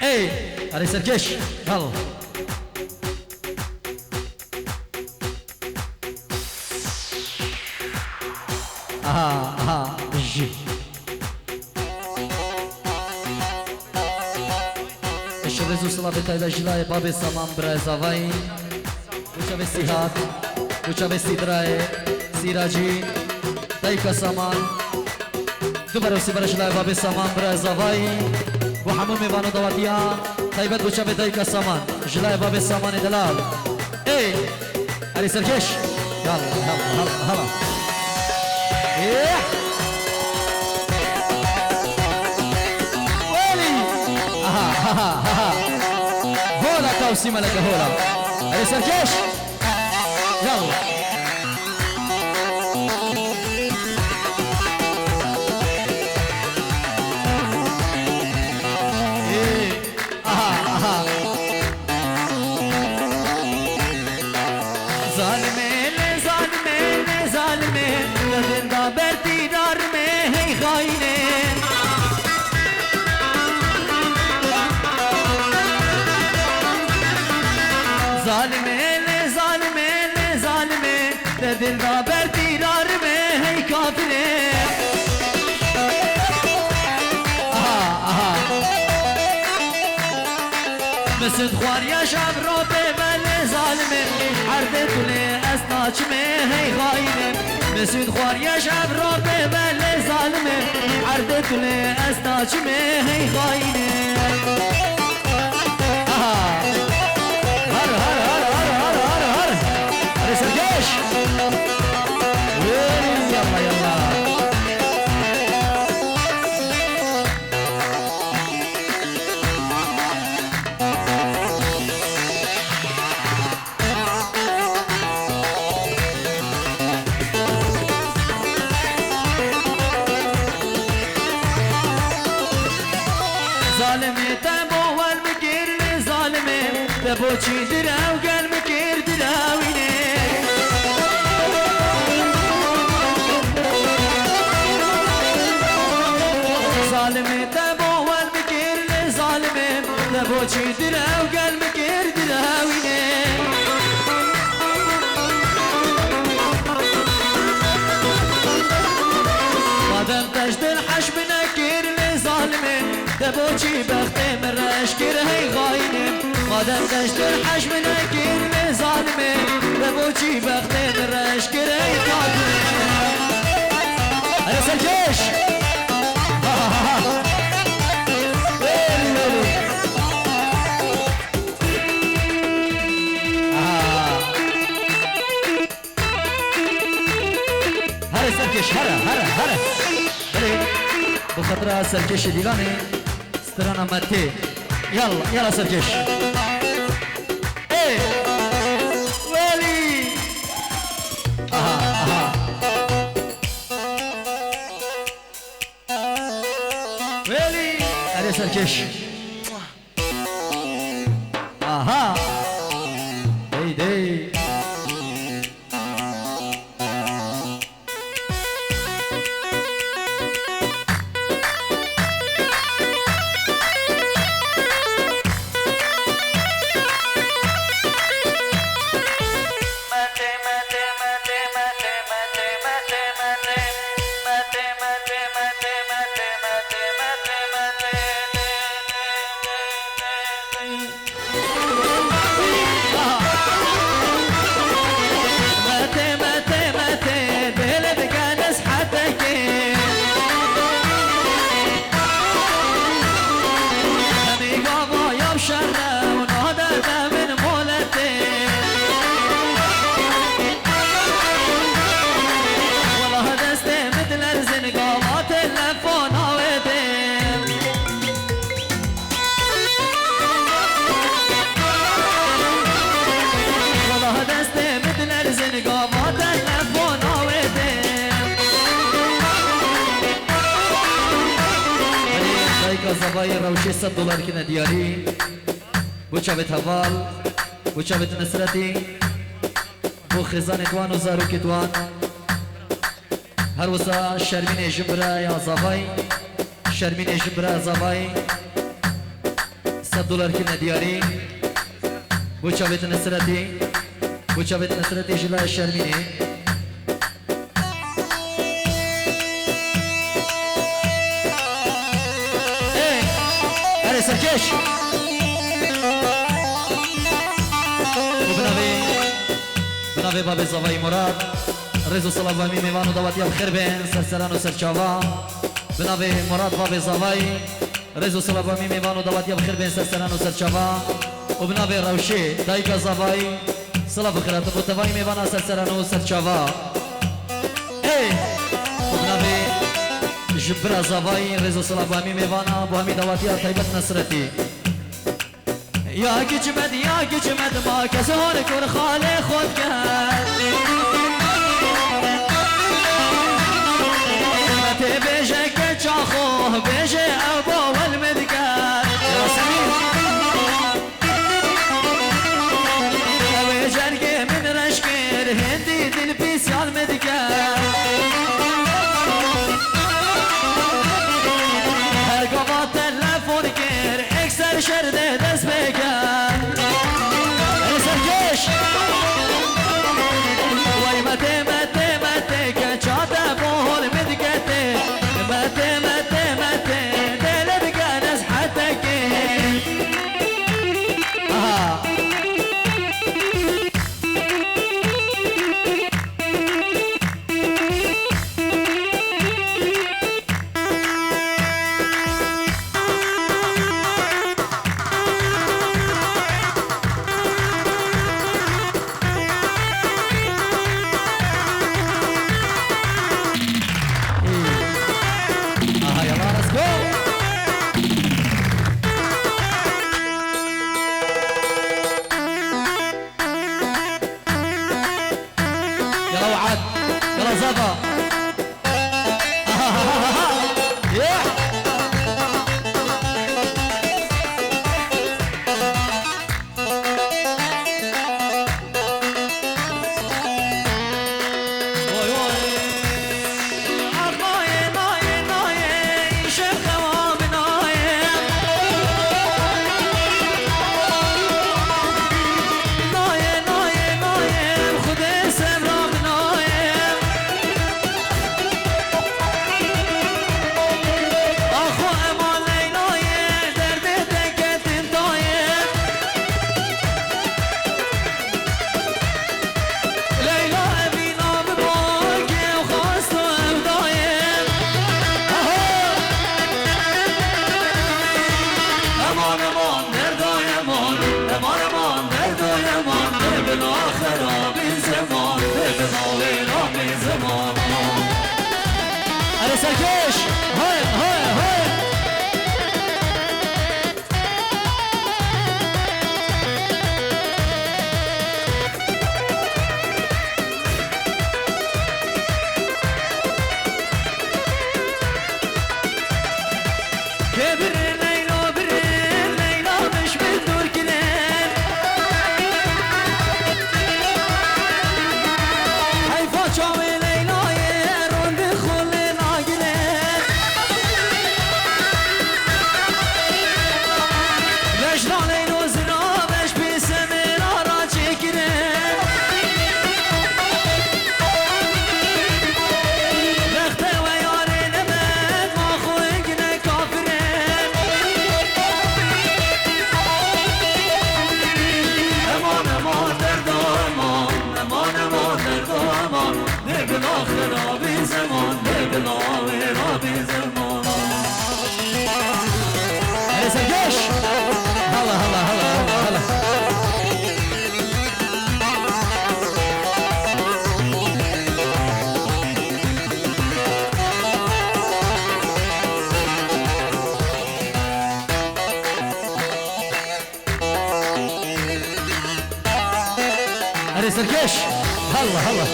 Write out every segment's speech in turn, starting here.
اي علي سركش يلا اها جي الشباب صلاة تايدا جلاي بابي سامان برازافاي وشباب سيهات وشباب سيدراي سيراجي تايكا سامان دوباره سيبرا جلاي بابي سامان برازافاي وحموم بانو دواتيا تايبت وشباب تايكا سامان جلاي بابي سامان دلال اي علي سركش يلا يلا هلا ايه هولا كوسي ملك هولا علي سركش يلا ايه ظالمين ظالمين ظالمين لذندا برتي دار में है खाइने ظالمين ظالمين ظالمين لذندا برتي دار में है काफिले مسد خوار يا شاب روبي بل ظالمين حردت لي اسناج में है खाइने مسد خوار يا شاب روبي بل ظالمين حردت لي اسناج में है खाइने هر هر هر هر هر هر هر هر سرجيش يلا يلا ظالمي تبو والمكير ظالمي تبو چي دراو قال مكير دراويني ظالمي تبو والمكير ظالمي تبو چي دراو قال مكير دراويني مادام تجد الحش بنكير ظالمي دبوچی بخته مرش کر هی غاینه مادم دشت الحش منکر ظالمه دبوچی بخته مرش کر هی غاینه هر سرکش هر سرکش هر بخطرة سركش ديلاني سترانا ماتي يلا سركش ايه ويلي ويلي علي سركش دي زباي روشي $100 كندياري بو شابت هوال بو شابت نصرتي بو خزان دوان و زاروك دوان هر وسا شرمين جبرا يا زباي شرمين جبرا زباي $100 كنا دياري بوشا بيت نسرتي بوشا بيت نسرتي جلا الشرميني ايه هلا سركش وبنابي بابي زواي مراد رزو صلاة بامي ميوانو دواتي الخير بين سرسران و سرچاوا بنابي مراد بابي زواي رزو صلاة بامي ميوانو دواتي الخير بين سرسران و سرچاوا وبنابي روشي دايكا زواي صلاة بخيرات بوتواي ميوانا سرسران و سرچاوا ايه وبنابي جبرا زواي رزو صلاة بامي ميوانا بوهمي دواتي طيبت نصرتي يا جمد يا جمد ما كسورك ورخالي خود كهد متى بيجك تشاخوه بيجي ابو والمدقات يا سمير ويجرقي من رشكير هندي تلبيس يا المدقات هرقبات تلفون كير اكسر شرده دست بكر سركش وای مته مته مته که چاته بول مدگته مته مته مته دل بگن از حتکه سركش هاي هاي هاي كبر ليلى بر ليلى مش بتدور كلام هاي فاتشاوي سركش هلا هلا هلا هلا هلا سركش هلا هلا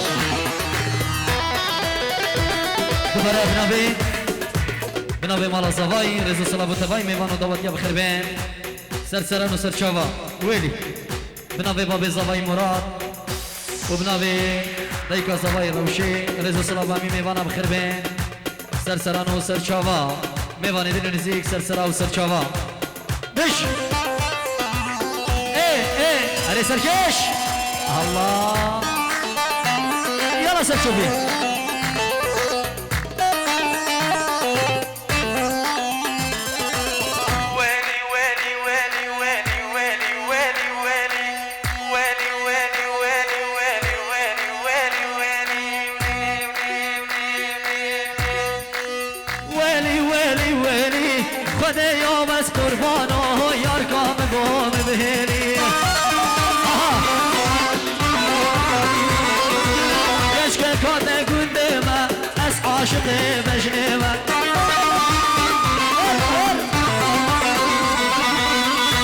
دوباره بنابي مالا زواي رزو صلاة بوتواي ميوانو دواتيا بخير بين سرسران و سرچاوا ويلي بنابي بابي زواي مراد وبنابي دايكا زواي روشي رزو صلاة بامي ميوانا بخير بين سرسران و سرچاوا ميواني دل نزيك سرسرا و سرچاوا دش علي سركش الله يلا سرشوفي خدا یا بس قربانو یار کام بوم بهری کشک کات گنده من از عاشق مجنه من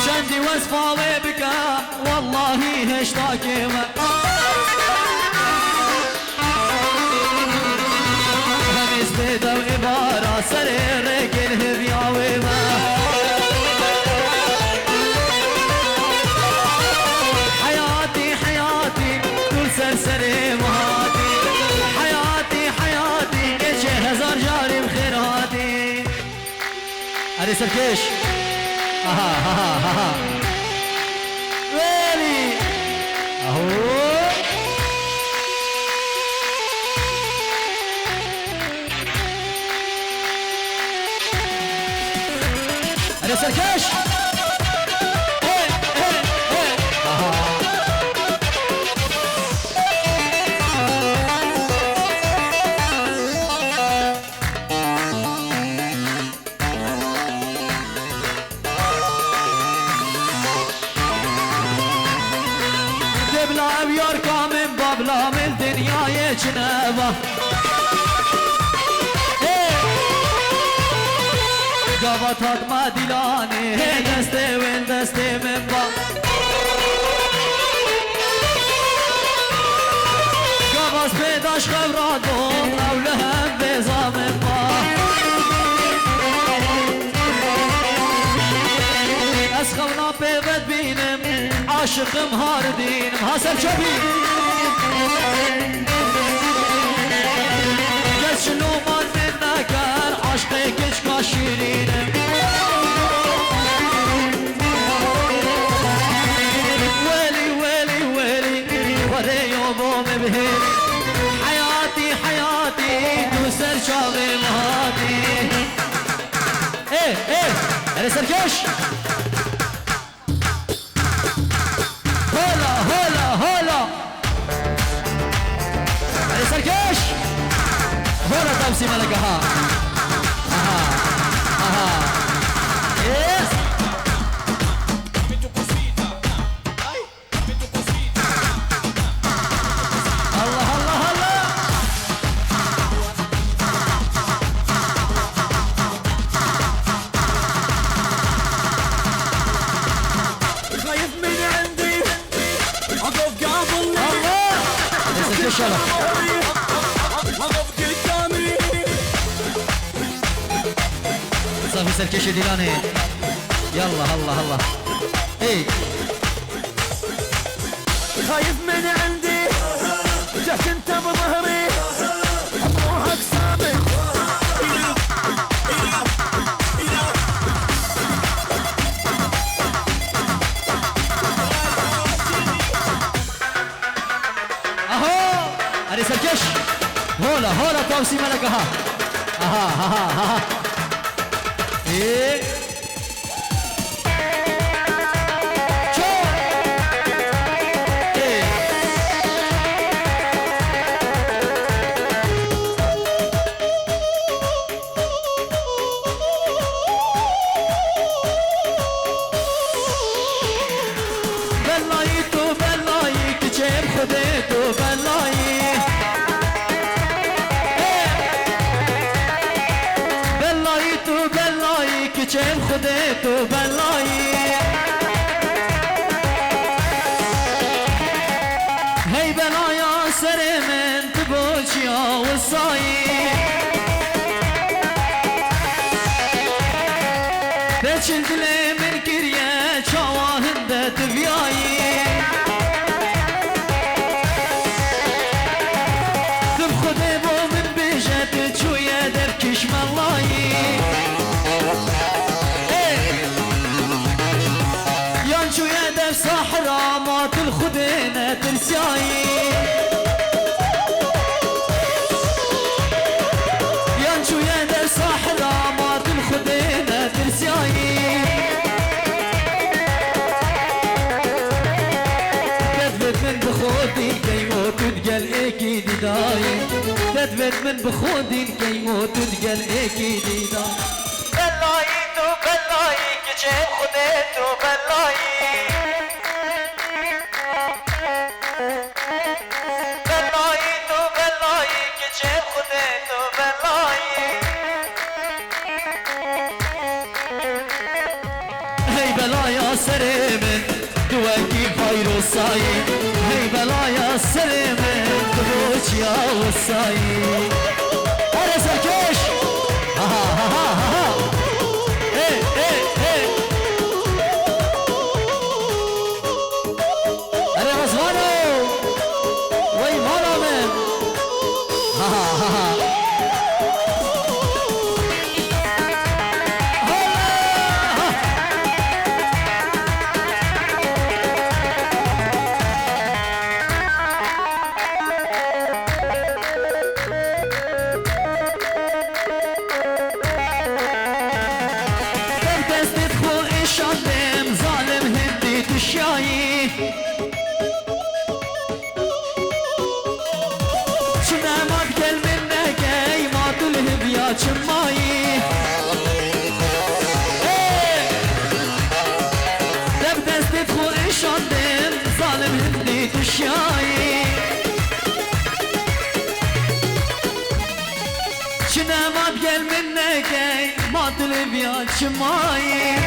چندی وصفاوه بکم والله هشتاکی من همیز بیدم عبارا سر رگل هبیاوه من حياتي حياتي كل سرسري مهاتي حياتي حياتي كل هزار جاري بخيراتي علي سركش اها اها اها ويلي اهو علي سركش بيار كامل بابلا من دنيا جنابه قبطت ما دلاني دستي وين دستي من با قبص بيداش خبراتهم اولهم بيزا من با اسخونا بيبد بينم عاشق مهار دينم حسن شبي قد شنو ما منا كان عشقي كشكا شيرينم ويلي ويلي ويلي وري يوم بهيري حياتي حياتي دوسر شاغي مهاتي ايه علي سركش هلا علي سركش هلا تمسي ملكها اها يس الله الله الله خايف من عندي اقف قبل الله ليس كشله اقف قدامي صافي سركش ديلاني يلا الله الله ايه خايف من عندي جهت انت بظهري روحك سابق اهو علي سركش هلا توسي ملكها اها ايه خديتو بلاي بلاي كيشم خديتو بلاي هي بلايا سري من تبوشيا والصاي بچل دلي من كريا شواهن تبياي شوية دركش ملاي يان شوية در صحراء ما ايكي دي داي تدفت من بخودين كي موت تقل ايكي دي داي بلاي تو بلاي كجيب خديتو بلاي بلاي تو بلاي كجيب خديتو بلاي هي بلايا سريمن دواكي خير الصايم هي بلايا سريمن دروج يا وصايم هذا سركش ها ها ها ها ايه ايه ايه أنا غزوانو وي مالا من ها ها ها الشاي شنا ما تقل منك اي ما تلهب يا شماي تبدأ تدخل الشاندم ظالم هندي الشاي شنا ما تقل منك اي ما تلهب يا شماي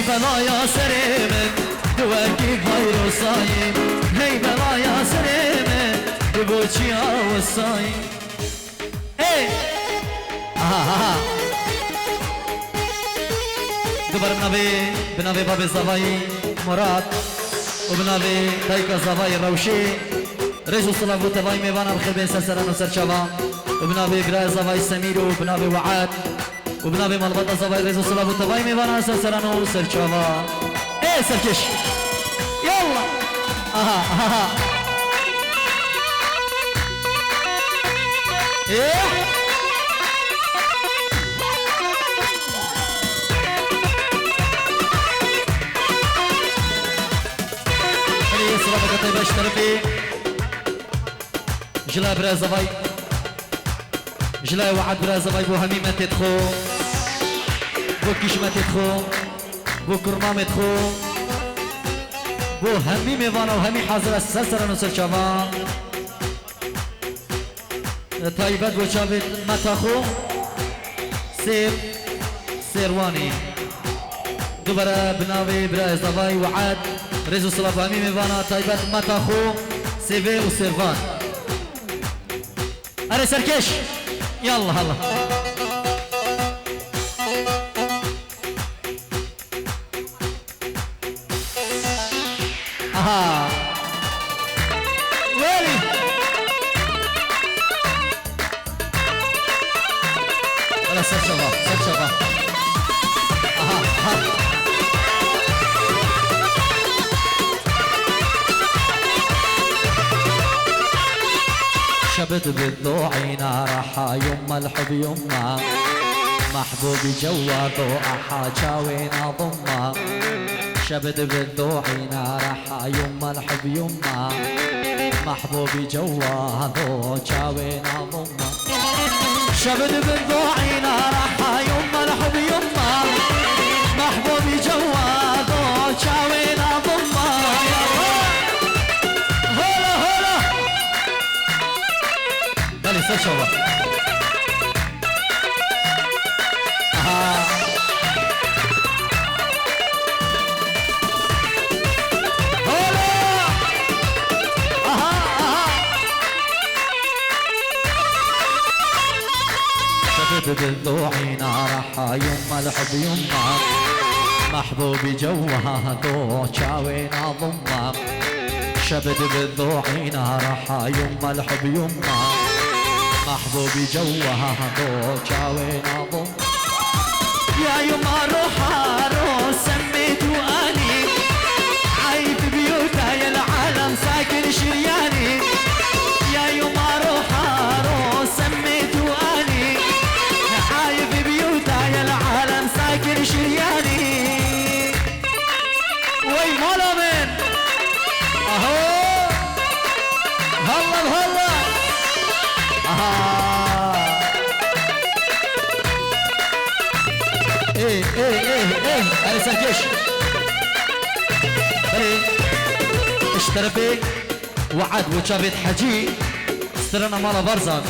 بلايا سريمن دواكي غير صايم هي بلايا سريمن دبوشيا والصايم ايه ها دبر بنابي بابي زفاي مراد وبنابي دايكا زفاي روشي رجو صلافو تباي ميوانا بخير بين سلسلان وسرشابا وبنابي براي زفاي سمير وبنابي وعاد وبنابي مالبطة زفاي رجو صلافو تباي ميوانا سلسلان وسرشابا ايه سركش يلا اها ايه صلافك طيبة اشترفي جلا برازفاي جلا وعد برازفاي بو همي ما تدخو بو كيش ما تدخو بو كرما ما تدخو بو همي ميوانا وهمي حاضر السلسلة نصر شما طيبة بو شابت ما تخو سيرواني دوباره بناوي برازفاي وعد رزو صلاف همي ميوانا طيبة ما تخو سيفي وسيرفان أري سركش يلا هلا اها ويلي ولا سرشفا اها ها شبت بالضوعي نارحا يما الحب يما محبوبي جوا ضوء حاجاوينا ضمه شبت بالضوعي نارحا يما الحب يما محبوبي جوا ضوء حاجاوينا ضمه شبت بالضوعي نارحا يما الحب يما محبوبي جوا ضوء حاجاوينا ضمه دالي سشوا شفت بالضوعي نارحا يما الحب يما محبوبي جوها ضوء شاوينا ضمه شبت بالضوعي نارحا يما الحب يما محبوبي جوها ضوء شاوينا ضمه يا يما روحا رو سميتو سركش بلي اشترفي وعد بوشابت حجي استرنا مالا برزان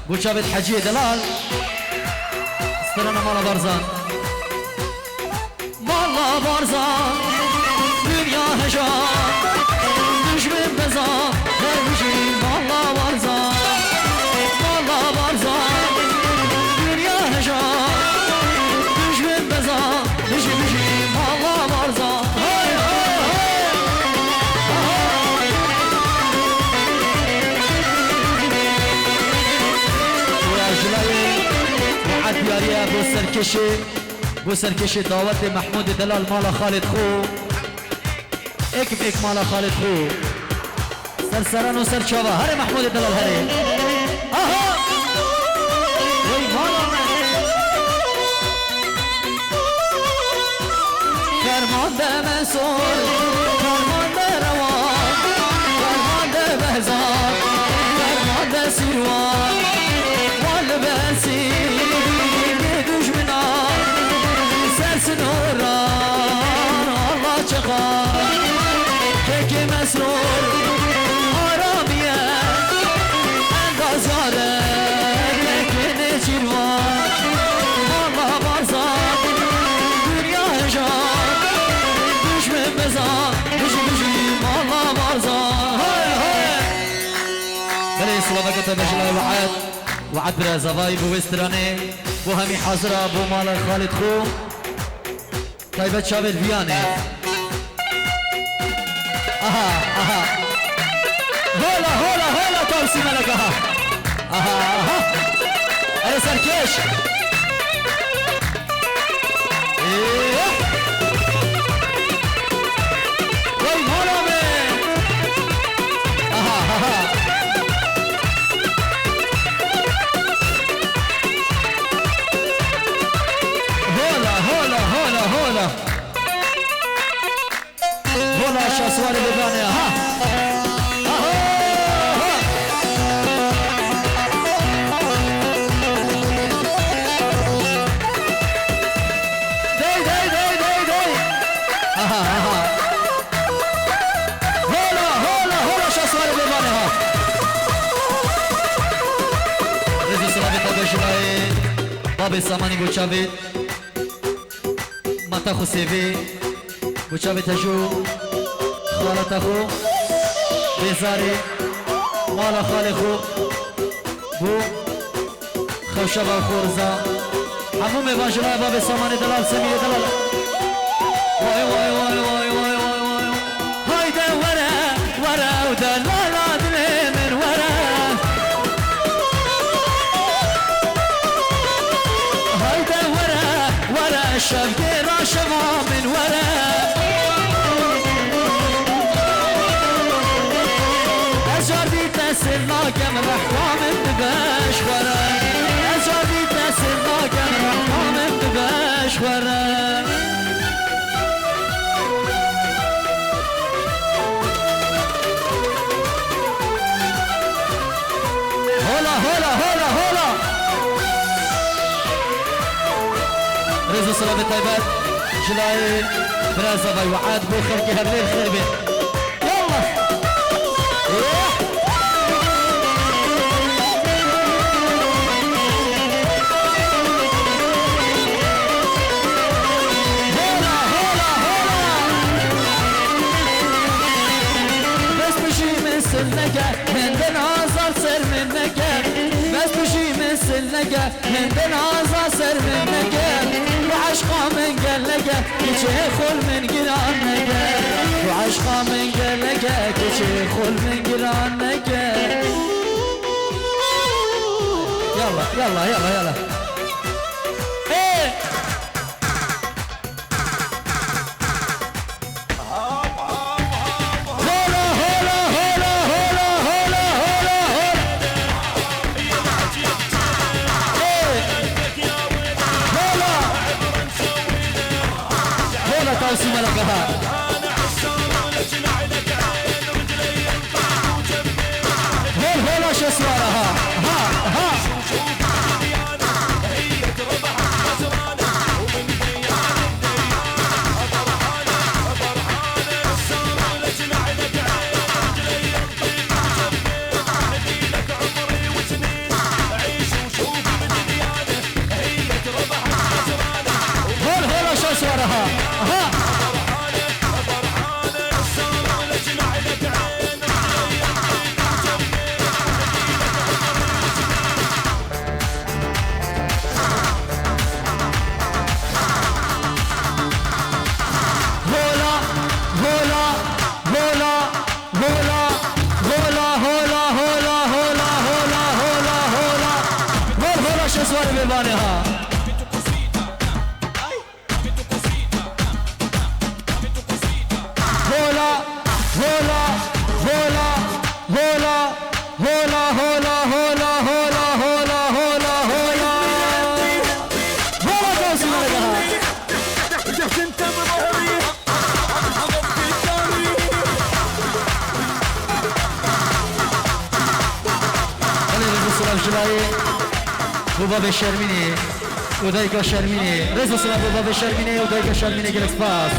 بوشابت حجي دلال استرنا مالا برزان مالا برزان دنيا هجان düşmün bezan vermişim malla barzan malla barzan dünya hecan düşmün bezan düşmüşüm malla barzan hay hay hay وياجلي وعد ياريا بو سركشي دعوت محمود دلال مالا خالد خو اك مالا خالد خو سرسران و سرچاوا هر محمود دلال هره آها وی مالا فرمان ده منصور فرمان ده روان فرمان ده بهزان فرمان ده سیروان وال برسی دشمنان سرسن هران الله چقار که مسرور آرامیه اندازاره لکنه چیروان مالا بارزان دنیا هجان düşmün bezan düşmüşüm مالا بارزان های های بله سلامت مجلای وعد برا زوای بو وسترانه بو همی حاضره بو مال خالد خو تایبت شابل بیانه اها اها هولا هولا هولا توسي ملكها اها اها انا سركش ايه وي هولا من اها اها هولا هولا هولا هولا هولا شاسوار ببانه ها باب سامانی بوچاوید متا خو سیوی بوچاوید هجو خالتا خو بیزاری مالا خالی خو بو خوشا با خورزا همون میوانجلای باب سامانی دلال سمیه دلال وای وای وای وای وای وای وای هایده وره وره و دلال آدنه من وره شبكي راشمة من ورا أجردي تسر ناكم رحمة من بباش ورا أجردي تسر ناكم رحمة من بباش ورا هولا هولا هولا هولا رزو صلاة الطيبات جلاي برازة وعاد بو خلقي هالليل خير بيه يلا هولا هولا هولا بس بشي من سلنكة من دن عزار سر منكة بس بشي من سلنكة من دن عزار سر منكة وعشقا من قلقة كيشي خل من قرانكة وعشقا من قلقة كيشي خل من قرانكة يلا يلا يلا يلا ايه هولا هولا هولا هولا هولا هولا هولا توسي ملكها هولا شو اسوارها ها ها میبانه هولا هولا هولا هولا هولا هولا هولا هولا هولا هولا هولا هولا دوس مالها رجعت انت بظهري حضرت الثاني علي رزو سلام جلائي وباب الشرميني ودايكا شرميني رزو سلام وباب الشرميني ودايكا شرميني جلس باس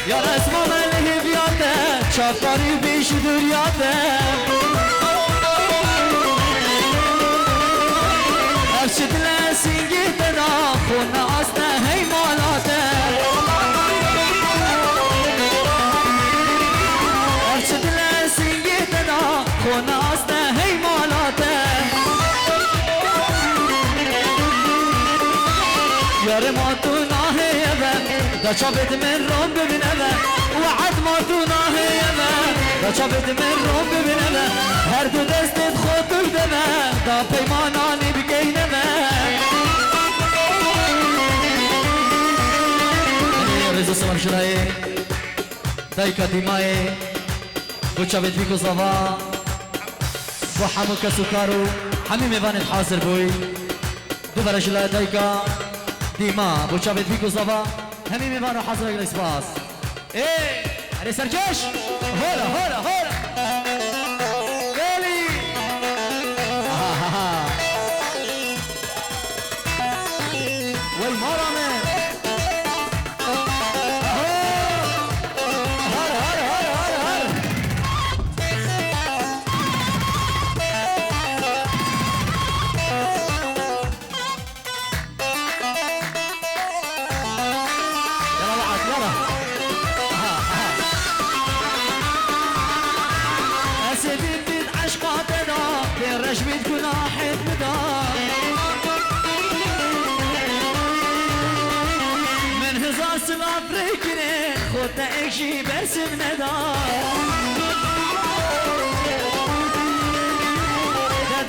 يا اسمع ملهي بياته شافاري بيش درياته ارشد لسنجي تدا خونا اصلا هي مالاته ارشد لسنجي تدا خونا اصلا هي مالاته يار ما تو ناهي دا شافت من روم ببینمه وعد ما تو ناهیمه دا شافت من روم ببینمه هر دو دستت خود بگدمه دا پیمانانی بگینمه رزو سلام شرایی دایکا دیمایی بو شافت بیکو زوا بو حمو کسو کارو حمی میوانت حاضر بوی دو برشلا دایکا دیما بو شافت بیکو زوا همي ميبانو حاضر الاسباس ايه علي سرجوش هولا هولا هولا غالي وي مرمى رشبي تكون واحد مدار من هزار سما فريكني خودنا اكشي برسم ندار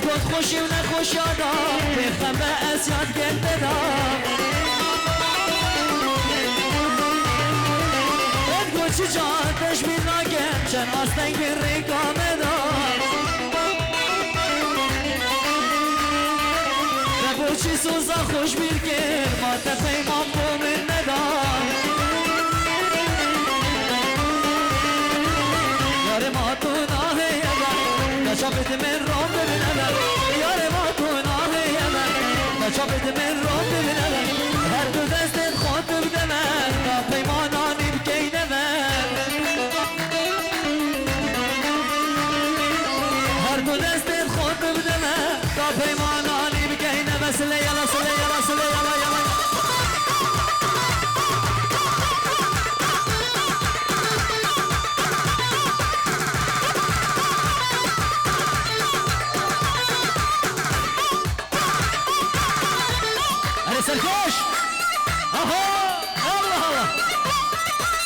تقول خوشي ونخوش يادا بخم بأسياد قلب دار تقول شجاع تشبي ناقم شن أصلا قريقا مدار چی سوزا خوش بیر که ما تفیمان بو من ندار یار ما تو ناهی اگر نشافت من روم ببین اگر یار ما تو ناهی اگر نشافت من روم ببین اگر هر دو دستت خود بگدمه تا پیمانانی بگینمه هر دو دستت خود بگدمه تا پیمانانی بگینمه سلی یلا سلی یلا سلی یلا یلا سرکش آها الله الله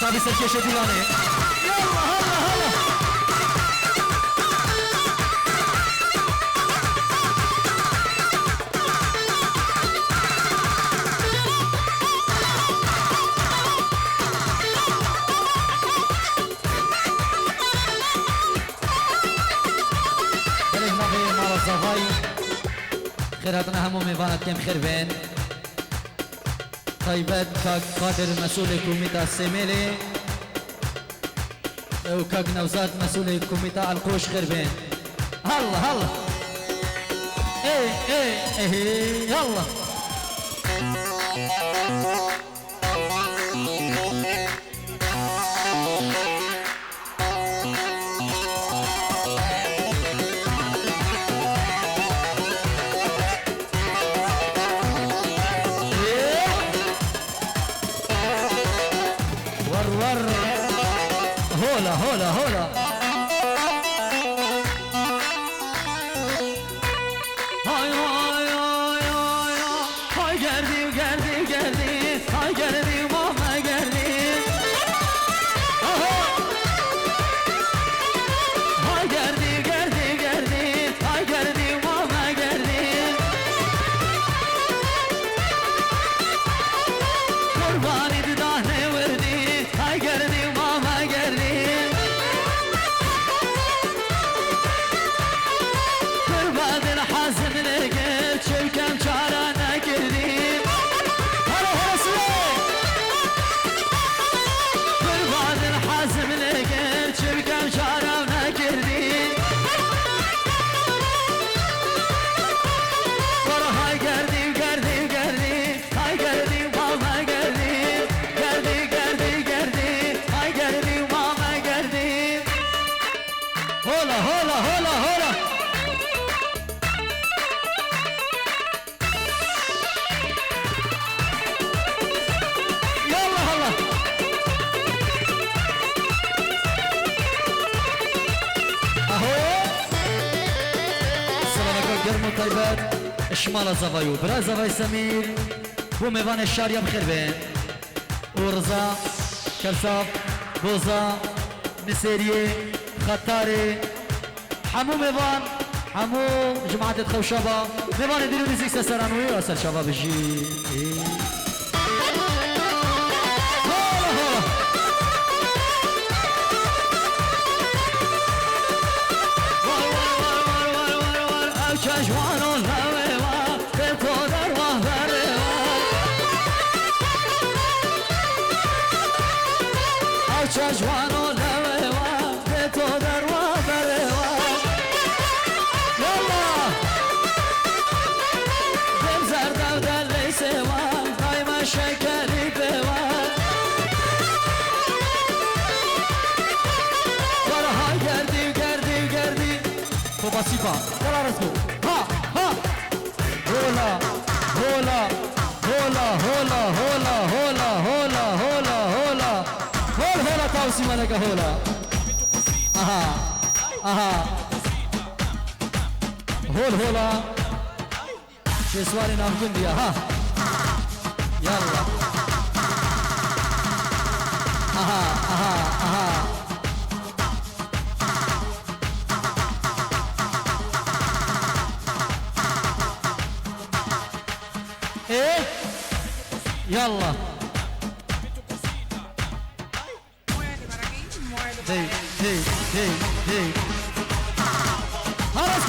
صاحب سرکش دیوانه یلا هلا هلا بله ما به مال زوای خیراتنا همو میواند کم خیر بین طيبات قادر مسؤول كوميتا السميلي وكاك نوزات مسؤول كوميتا القوش خربين هلا هلا ايه ايه ايه يلا بر هولا هولا هولا هاي هاي هاي هاي هاي گردی گردی گردی هاي گردی ماما گردی هاي گردی گردی گردی هاي گردی ماما گردی قربانی ددانه وردی هاي گردی ماما گردی قربان الحزن لقيت شبكم شارع نكردي هلا هلا سلام قربان الحزن لقيت شبكم شارع نكردي ورا هاي قردي قردي قردي هاي قردي ماما قردي قردي قردي قردي هاي قردي ماما قردي هولا هولا هولا هولا يلا هلا اهو سلامك گرم و طيبات شمال زوايو برا زواي سمير بو ميوان الشارية بخير بين ورزا كرساف بوزا نسيرية خطاري حمو ميوان حمو جماعة خوشابة ميوان يديروا نزيك سسرانوي واسر شباب الجي هولا هولا چشمانو لویوا به تو در واه بروا چشمانو لویوا به تو در واه بروا یالا دل زرد و دل لیسوا دایم شکری بوا ورها گردی گردی گردی تو بسیفا يلا رسمو ها ها هولا هولا هولا هولا هولا هولا هولا هولا هولا هول هولا تاوسي مالك هولا اها اها هول هولا شو سوالي نام كنديا ها يلا اها اها اها ايه يلا هي هي هي هي خلاص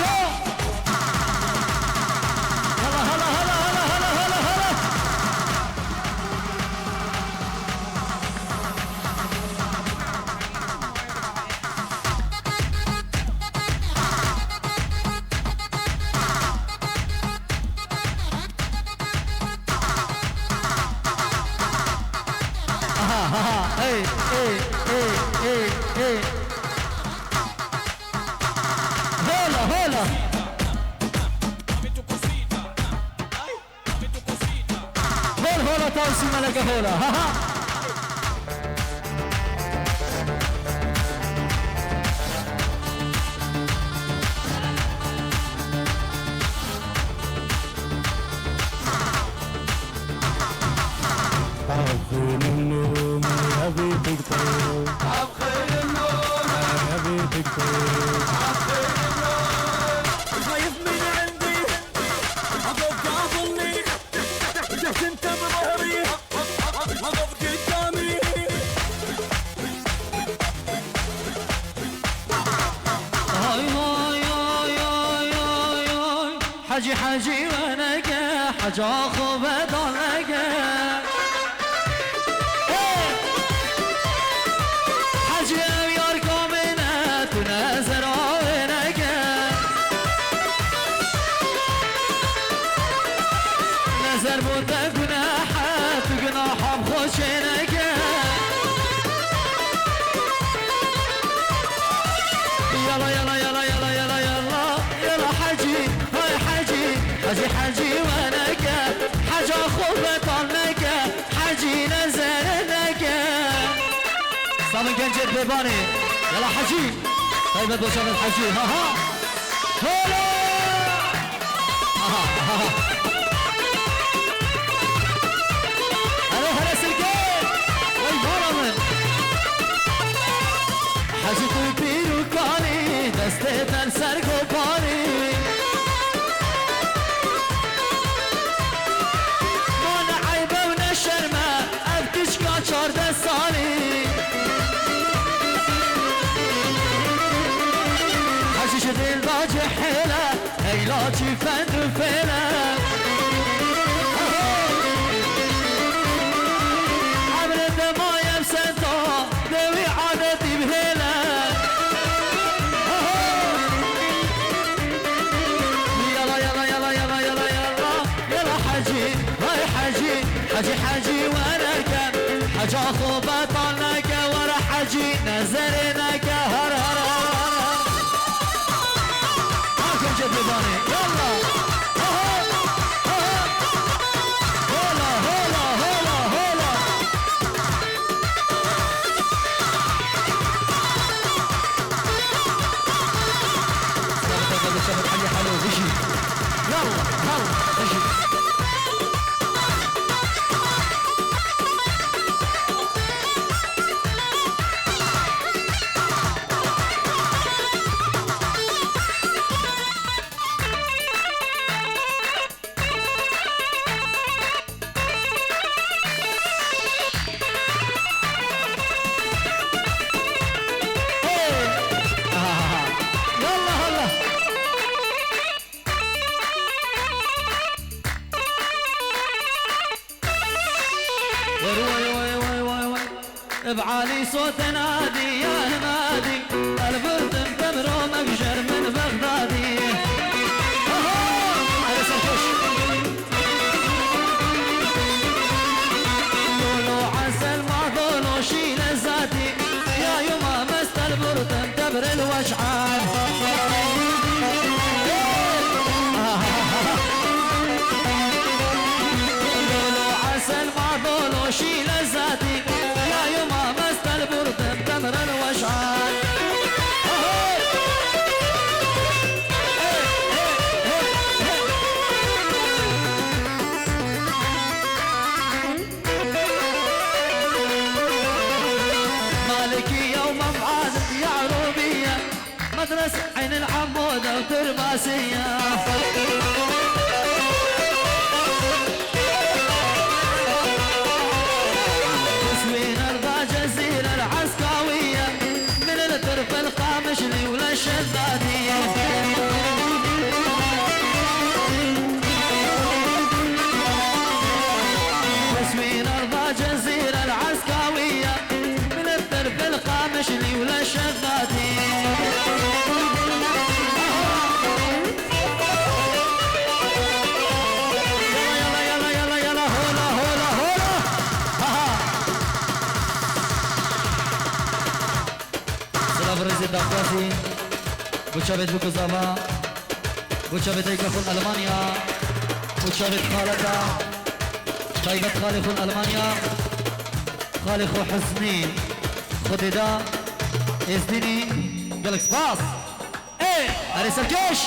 هلا هلا هلا هلا هلا هلا هلا اي اي اي اي اي هولا هولا هول هولا تاوسي ملك هولا ها ها عبخير النوم يا بيبك طير عبخير النوم يا بيبك طير عبخير النوم خايف من عندي اقف قابلني جهت انت بظهري اقف قدامي هاي هاي هاي هاي هاي هاي حجي حجي ونقى حج اخو بدلقى حجي ويار كومنات ونزر ونقى نزر بوده گناحات وجناحهم خوش نقى يلا يلا يلا يلا يلا يلا يلا حجي هاي حجي حجي حجي ونقى حج اخو بطلقى حجي نزل نقى طبعا كنجد بيباني يلا حجي طيب ابو شغل حجي ها ها هلا هلا هلا سلكين والمرمن حجي بيرو كاني دستيتن سرقو باني مانا عيبه ونشرمه ابتش كاشار دستاني حجي شديل باجي حيله هيلاجي فند فيله عمل الدمايم سنتا دوي عادتي بهيله يلا يلا يلا يلا يلا يلا يلا حجي هاي حجي حجي حجي ورقه حجي اخو بطلنك ورا حجي نزرنك هر هر هر هاكم جد باني يلا هولا هولا هولا هولا سلامتك شافت حلي حلو بيجي يلا يلا بيجي بعالي صوت نادي يا نادي البرد مكبرو مقجر من بغدادي قولوا عسل ما قولوا شيل زادي يا يما مست البرد مكبر الوجعان قولوا عسل ما قولوا شيل زادي يا يما مست البرد مكبر الوجعان مالكية ومبعاث يا عروبية مدرسة عين العمودة وترباسية تسوين ارضى جزيرة العسكاوية من الطرف القامشلي ولا الشدادية تسوين ارضى جزيرة العسكاوية من الطرف القامشلي ولا الشدادية برزيد داخوازي بوشابت بوكوزافا بوشابت ايكا خون ألمانيا بوشابت خالتا طيبت خالي خون ألمانيا خالي خو حسني خديدا ازديني قالك سباس ايه عريس الجيش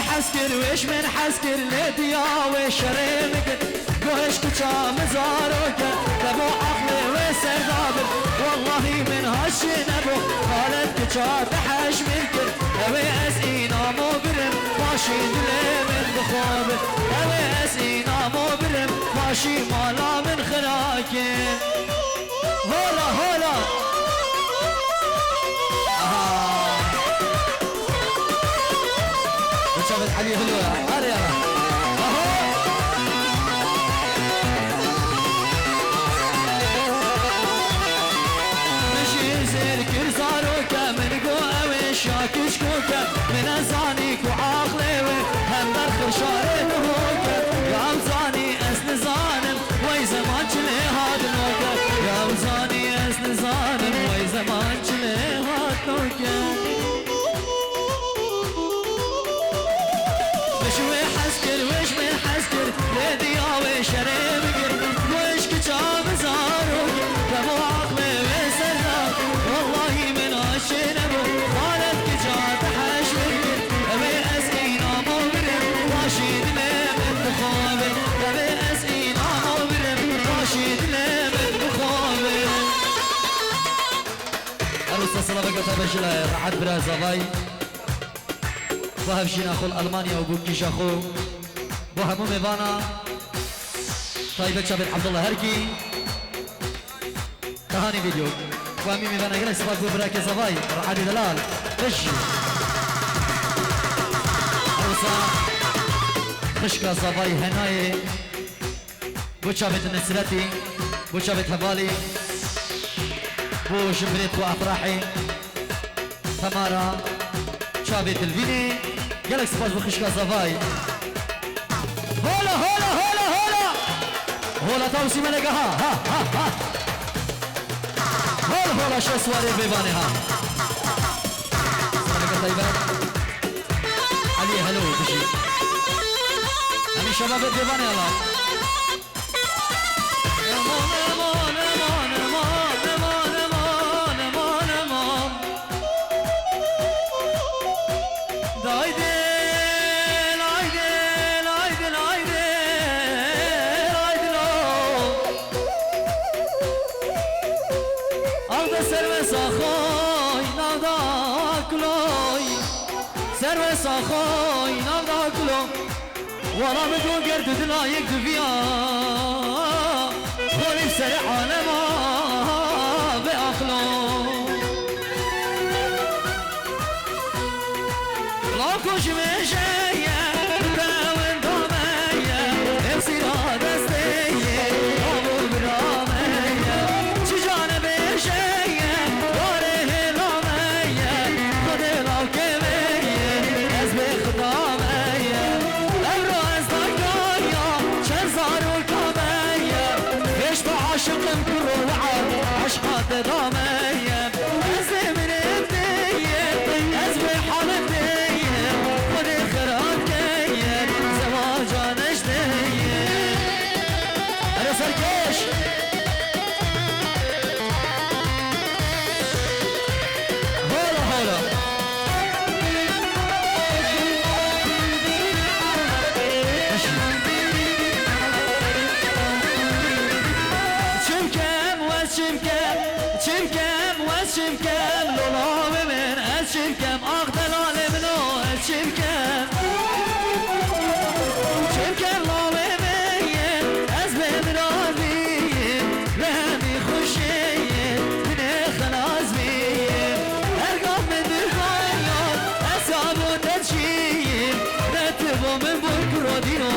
حسكر ويش من حسكر لديا وشرمك قوش كشام زاروك تبو عقلي وسردابك والله من هالشنبو قالت كشام بحش منكر اوي اسئينا مو برم ماشي دلي من بخوبك اوي اسئينا مو برم ماشي مالا من خراكين هولا هولا شافت علي حلوة هاري يلا مشي زير كرزاروكا من قوة وشاكش كوكا من ازانيك وعاقلي هم برخر شارد هوكا يا مزاني اسن زانم وي زمان جلي هاد نوكا يا مزاني اسن زانم وي زمان جلي هاد نوكا وش من حسكر لديا وشرمكر وش كشام زاروك تبو عقلي وسرداك والله من عشنبو قالت كجات حشمكر ابي اسئينا مو برم راشد لمن بخوبك ابي اسئينا مو برم راشد لمن بخوبك عروسة صلابك تبجلها راحت برازافاي وهفشين اخو الالمانيا وبوكيش اخو وهمو ميفانا طيبة شابت عبد الله هركي تهاني فيديو وهمي ميفانا قلت سباك براكي صفاي رحادي دلال خشي عروسة خشكا صفاي هناي بو شابت النسرتي بو شابت هبالي بو شمريت وافراحي تمارا شابت الفيني قالك سباك بخشكا صفاي هولا هولا هولا هولا هولا توسي ملقا ها هولا هولا شو سواري بيباني ها سلامك طيبة علي هلو بشي أمي شباب بيباني الله ساخوي نادا كلو ورا بدون قرد دلايك دفيا خولي بسرع عالما بأخلو لاكوش مشايا بتاون دامية ابسيرا دستية ابو برامية شجانة بشايا واره رامية خدي لاوكي عاشقم كرو وعر عشقات ضامية أزي من ابنية أزوي حالتية خدي خراب كية زواجا نجدية أنا سركيش هولا هولا شمكم لولا من الشمكم أغدل منو الشمكم شمكم لولا من أزمة من عظيم رهمي خشية من خلاص بيه أرقام من الخيال أسعب وتدشيم رتبوا من بكرة دينو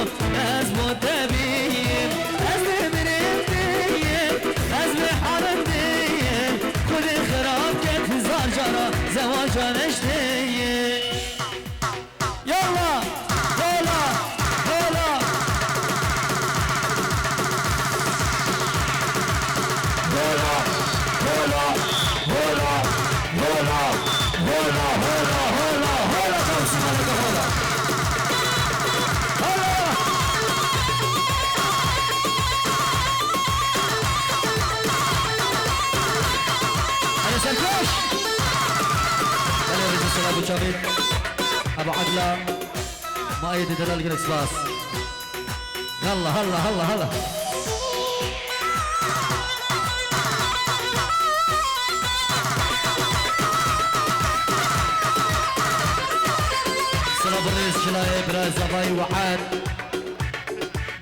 أزمة تبيم أزمة من الدين أزمة حرم دين خذ خراب كيف هزار جرى زواجا نشتي يلا هولا هولا هولا هولا هولا هولا هولا هولا هولا هولا خمس مالك هولا هولا أنا سلكوش أنا رجل السلام أبو شابت أبو عدلة ما يدي دلال جريكس باس يلا هلا هلا هلا سلام الرئيس شلاي براز زباي وحد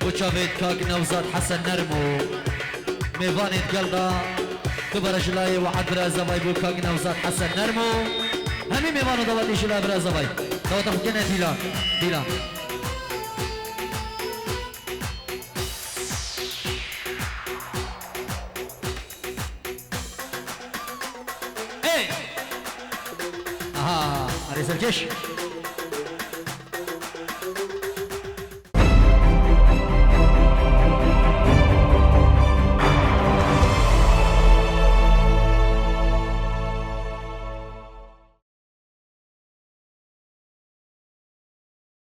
وشافيت كاك نوزاد حسن نرمو ميفانيت قلدا كبر شلاي وحد براز زباي بو كاك نوزاد حسن نرمو همي ميفانو دواتي شلاي براز زباي دواتي فكنا ديلان ديلان ايه اها اريس الجيش